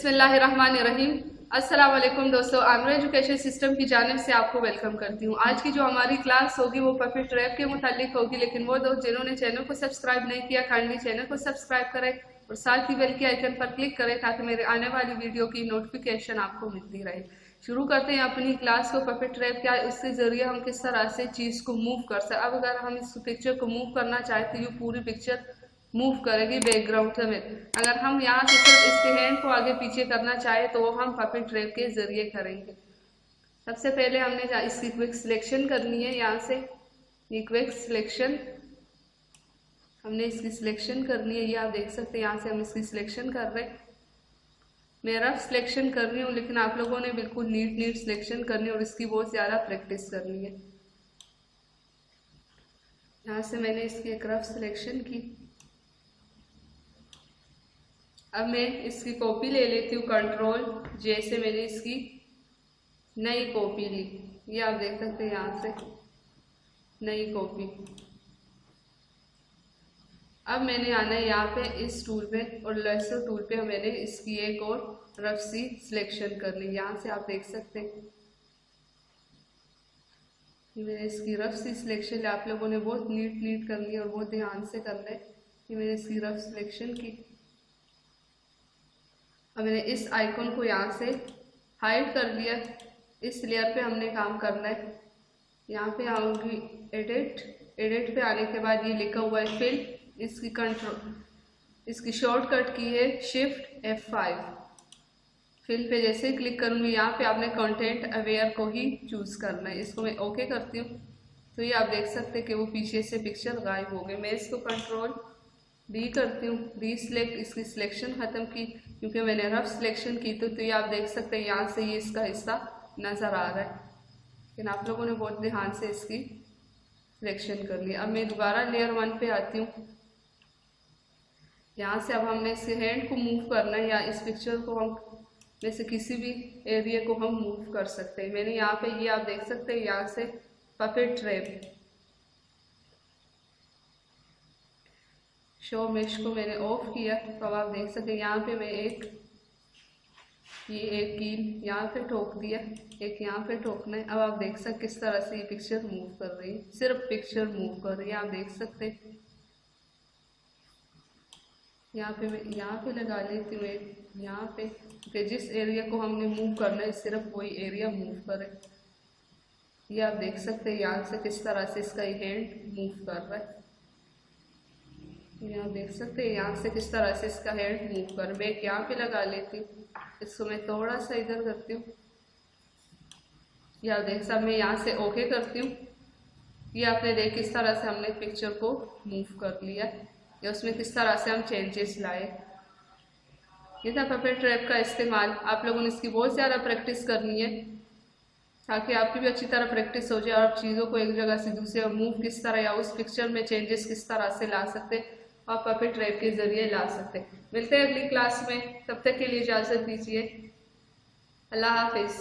बिस्मिल्लाहिर्रहमानिर्रहीम। अस्सलाम वालेकुम दोस्तों, आमरा एजुकेशन सिस्टम की जानिब से आपको वेलकम करती हूँ। आज की जो हमारी क्लास होगी वो पफेट रैप के मुतालिक होगी, लेकिन वो दोस्त जिन्होंने चैनल को सब्सक्राइब नहीं किया काइंडली चैनल को सब्सक्राइब करें और साथ ही बेल के आइकन पर क्लिक करें ताकि मेरे आने वाली वीडियो की नोटिफिकेशन आपको मिलती रहे। शुरू करते हैं अपनी क्लास को। पफेट रैप क्या है, उसके जरिए हम किस तरह से चीज़ को मूव कर सकते। अब अगर हम इस पिक्चर को मूव करना चाहते हैं, पूरी पिक्चर मूव करेगी बैकग्राउंड समेत। अगर हम यहाँ से सिर्फ इसके हैंड को आगे पीछे करना चाहे तो वो हम पफेट ट्रैप के जरिए करेंगे। सबसे पहले हमने इसकी क्विक सिलेक्शन करनी है। यहाँ से ये क्विक सिलेक्शन हमने इसकी सिलेक्शन करनी है। ये आप देख सकते हैं, यहाँ से हम इसकी सिलेक्शन कर रहे हैं। मैं रफ सिलेक्शन कर रही हूँ, लेकिन आप लोगों ने बिल्कुल नीट सिलेक्शन करनी है और इसकी बहुत ज़्यादा प्रैक्टिस करनी है। यहाँ से मैंने इसकी एक रफ सिलेक्शन की। अब मैं इसकी कॉपी ले लेती हूँ, कंट्रोल जे से मैंने इसकी नई कॉपी ली। ये आप देख सकते हैं, यहाँ से नई कॉपी। अब मैंने आना है यहाँ पे इस टूल पे और लेसर टूल पे मैंने इसकी एक और रफ सी सिलेक्शन कर ली। यहाँ से आप देख सकते हैं मैंने इसकी रफ सी सिलेक्शन, आप लोगों ने बहुत नीट करनी है और बहुत ध्यान से करना है। कि मैंने इसकी रफ सिलेक्शन की। अब मैंने इस आइकॉन को यहाँ से हाइड कर लिया। इस लेयर पे हमने काम करना है। यहाँ पे आऊँगी एडिट पे आने के बाद ये लिखा हुआ है फिल। इसकी शॉर्टकट की है शिफ्ट F5। फिल पे जैसे ही क्लिक करूँगी, यहाँ पे आपने कंटेंट अवेयर को ही चूज़ करना है। इसको मैं ओके करती हूँ तो ये आप देख सकते हैं कि वो पीछे से पिक्चर गायब हो गई। मैं इसको कंट्रोल डी करती हूँ, डी सिलेक्ट, इसकी सिलेक्शन ख़त्म की क्योंकि मैंने रफ सिलेक्शन की। तो ये आप देख सकते हैं यहाँ से ये इसका हिस्सा नज़र आ रहा है, लेकिन आप लोगों ने बहुत ध्यान से इसकी सिलेक्शन कर ली। अब मैं दोबारा लेयर 1 पे आती हूँ। यहाँ से अब हमने इसके हैंड को मूव करना है या इस पिक्चर को हम में से किसी भी एरिया को हम मूव कर सकते हैं। मैंने यहाँ पे ये आप देख सकते हैं, यहाँ से पफेट ट्रैप शो मेश को मैंने ऑफ किया। तो अब आप देख सकते हैं यहाँ पे मैं एक कील यहाँ पे ठोक दिया, एक यहाँ पे ठोकना है। अब आप देख सकते किस तरह से ये पिक्चर मूव कर रही है, सिर्फ पिक्चर मूव कर रही है। आप देख सकते हैं यहाँ पे मैं यहाँ पे लगा लेती हूँ एक यहाँ पे कि जिस एरिया को हमने मूव करना है सिर्फ वही एरिया मूव करे। ये आप देख सकते हैं यहाँ से किस तरह से इसका हैंड मूव कर रहा है। यहाँ देख सकते हैं यहाँ से किस तरह से इसका हैंड मूव कर। मैं एक यहाँ पे लगा लेती हूँ, इसको मैं थोड़ा सा इधर करती हूँ। यहाँ देख सब मैं यहाँ से ओके करती हूँ। ये आपने देख किस तरह से हमने पिक्चर को मूव कर लिया या उसमें किस तरह से हम चेंजेस लाए। ये था पफेट ट्रैप का इस्तेमाल। आप लोगों ने इसकी बहुत ज़्यादा प्रैक्टिस करनी है ताकि आपकी भी अच्छी तरह प्रैक्टिस हो जाए और चीज़ों को एक जगह से दूसरे मूव किस तरह या उस पिक्चर में चेंजेस किस तरह से ला सकते आप पफेट ट्रैप के जरिए ला सकते। मिलते हैं अगली क्लास में, तब तक के लिए इजाज़त दीजिए। अल्लाह हाफिज़।